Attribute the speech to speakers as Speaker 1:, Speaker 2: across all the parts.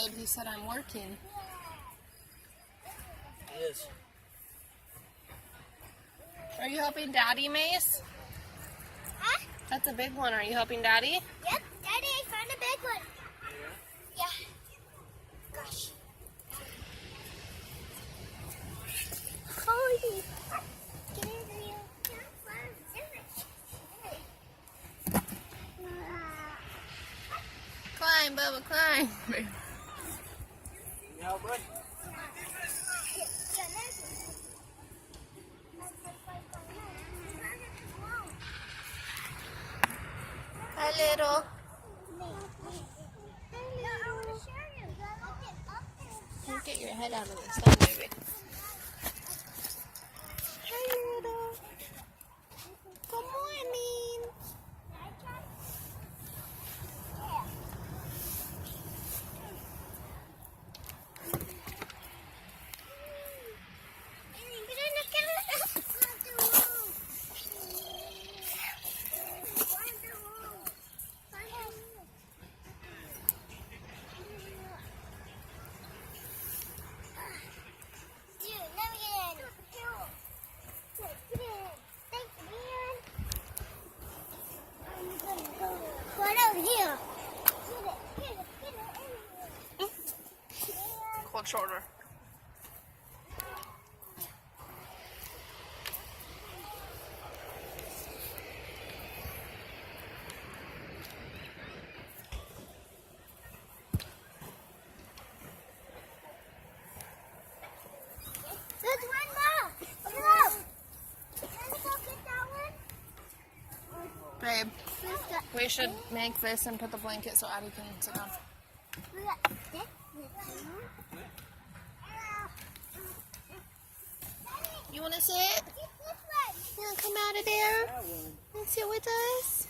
Speaker 1: episode, he said I'm working.
Speaker 2: He is.
Speaker 1: Are you helping Daddy, Mace?
Speaker 3: Huh?
Speaker 1: That's a big one. Are you helping Daddy?
Speaker 3: Yep, Daddy, I found a big one. Yeah. Gosh. Holy. Get in there.
Speaker 1: Climb, Bubba, climb.
Speaker 2: Yeah, bud.
Speaker 1: Hi, little. You get your head out of the sun, baby. Hi, little. Good morning. Cold shoulder.
Speaker 3: There's one more. Come on. Can I go get that one?
Speaker 1: Babe, we should make this and put the blanket so Addie can sit down. You want to sit? You want to come out of there and sit with us?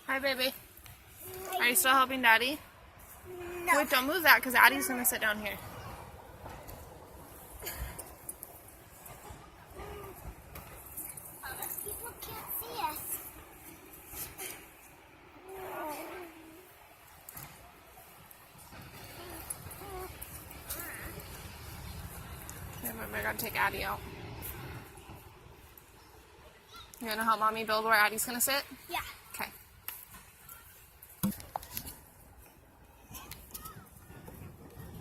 Speaker 1: Hi, baby. Are you still helping Daddy?
Speaker 3: No.
Speaker 1: Wait, don't move that because Addie's going to sit down here.
Speaker 3: People can't see us.
Speaker 1: Okay, but I got to take Addie out. You going to help Mommy build where Addie's going to sit?
Speaker 3: Yeah.
Speaker 1: Okay.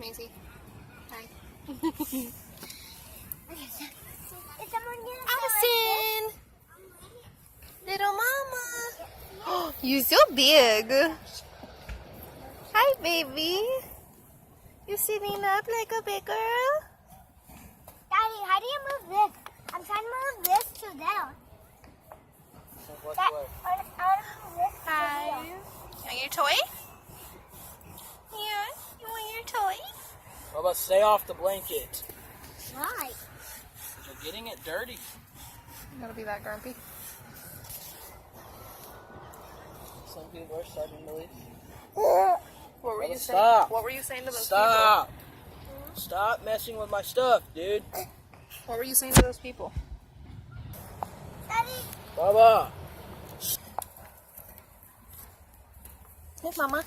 Speaker 1: Maisie. Hi.
Speaker 3: Is someone gonna
Speaker 1: Allison! Little mama! Oh, you so big! Hi, baby! You sitting up like a big girl?
Speaker 3: Daddy, how do you move this? I'm trying to move this to there.
Speaker 2: What
Speaker 3: That,
Speaker 2: way?
Speaker 3: I want to move this to
Speaker 1: Hi.
Speaker 3: there.
Speaker 1: You want your toy? Yeah? You want your toy?
Speaker 2: How about stay off the blanket?
Speaker 3: Why?
Speaker 2: You're getting it dirty.
Speaker 1: You gotta be that grumpy.
Speaker 2: Some people are starting to leave.
Speaker 1: What were
Speaker 2: Brother,
Speaker 1: you saying?
Speaker 2: stop.
Speaker 1: What were you saying to those
Speaker 2: Stop. Stop messing with my stuff, dude.
Speaker 1: people? What were you saying to those people?
Speaker 3: Daddy,
Speaker 2: Baba.
Speaker 1: Hey, Mama.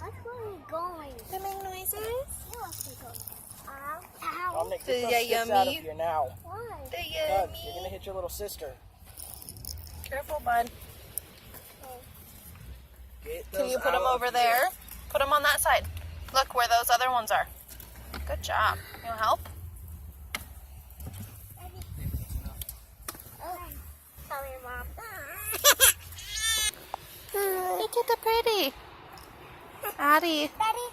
Speaker 3: that's where we're going.
Speaker 1: They make noises?
Speaker 3: He wants to go. Ow.
Speaker 2: Dominic,
Speaker 1: Is
Speaker 2: get
Speaker 1: that
Speaker 2: those sticks out of
Speaker 1: yummy?
Speaker 2: here now.
Speaker 3: Why?
Speaker 1: They're
Speaker 2: Because you're
Speaker 1: yummy.
Speaker 2: gonna hit your little sister.
Speaker 1: Careful, bud.
Speaker 2: Get
Speaker 1: Can
Speaker 2: those
Speaker 1: you put them
Speaker 2: out
Speaker 1: over
Speaker 2: of
Speaker 1: there?
Speaker 2: here.
Speaker 1: Put them on that side. Look where those other ones are. Good job. You want help?
Speaker 3: Tell your mom.
Speaker 1: Look at the pretty. Addie.
Speaker 3: Daddy,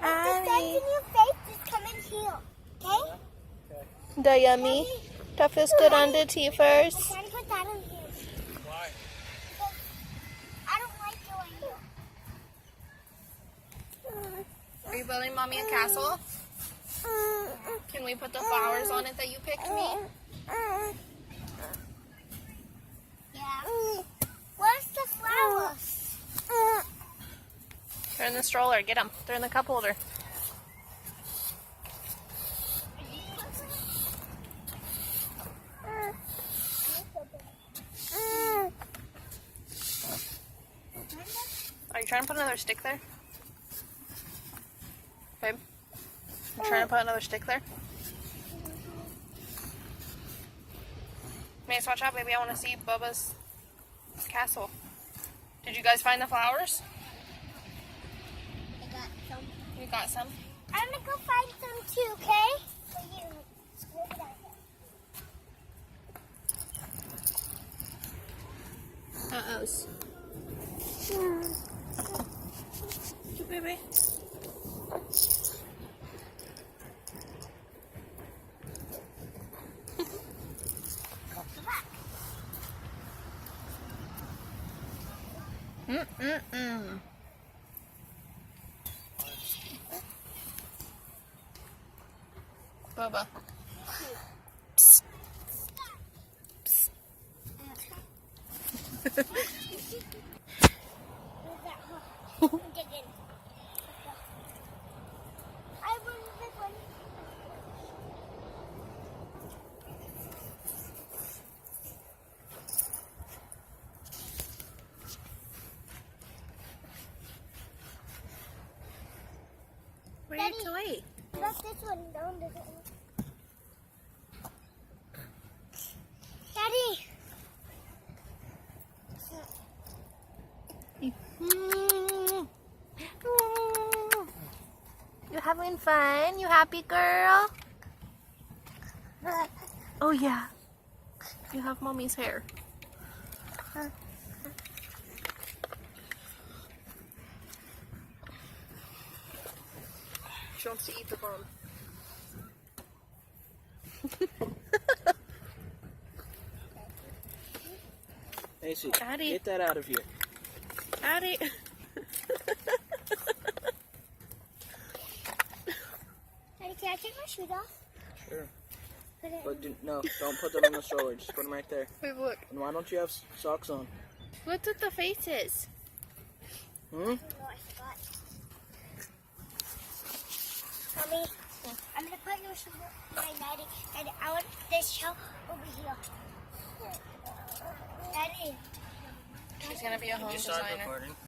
Speaker 1: Addie.
Speaker 3: in your face, just come in here. Okay?
Speaker 1: The yummy. That feels good on the teeth
Speaker 3: I'm
Speaker 1: first.
Speaker 3: trying to put that in here.
Speaker 2: Why?
Speaker 3: I don't like doing it.
Speaker 1: Are you building Mommy a castle? Can we put the flowers on it that you picked me?
Speaker 3: flowers.
Speaker 1: They're in the stroller. Get them. They're in the cup holder. Are you trying to put another stick there? Babe? You trying to put another stick there? Mace, watch out, baby. I want to see Bubba's castle. Did you guys find the flowers?
Speaker 3: I got some.
Speaker 1: You got some?
Speaker 3: I'm gonna go find some too, okay? For you. Look at that.
Speaker 1: Uh-ohs. Baby. Bubba. Psst. Psst.
Speaker 3: I'm digging. I want this one.
Speaker 1: Where's your toy?
Speaker 3: Let this one down. This one. Daddy.
Speaker 1: You having fun? You happy, girl? Oh yeah. You have mommy's hair. She wants to eat the bomb.
Speaker 2: Macy,
Speaker 1: Daddy.
Speaker 2: get that out of here.
Speaker 1: Daddy.
Speaker 3: Daddy, can I take my shoes off?
Speaker 2: Sure.
Speaker 3: Put it
Speaker 2: But no, don't put them in the stroller. Just put them right there.
Speaker 1: Wait, look.
Speaker 2: And why don't you have socks on?
Speaker 1: Look at the faces.
Speaker 2: Hmm?
Speaker 3: No, I forgot. Mommy, I'm gonna put your shoes on my nightie, and I want this shell over here. Daddy.
Speaker 1: She's gonna be a home
Speaker 2: Did you start
Speaker 1: designer.
Speaker 2: recording?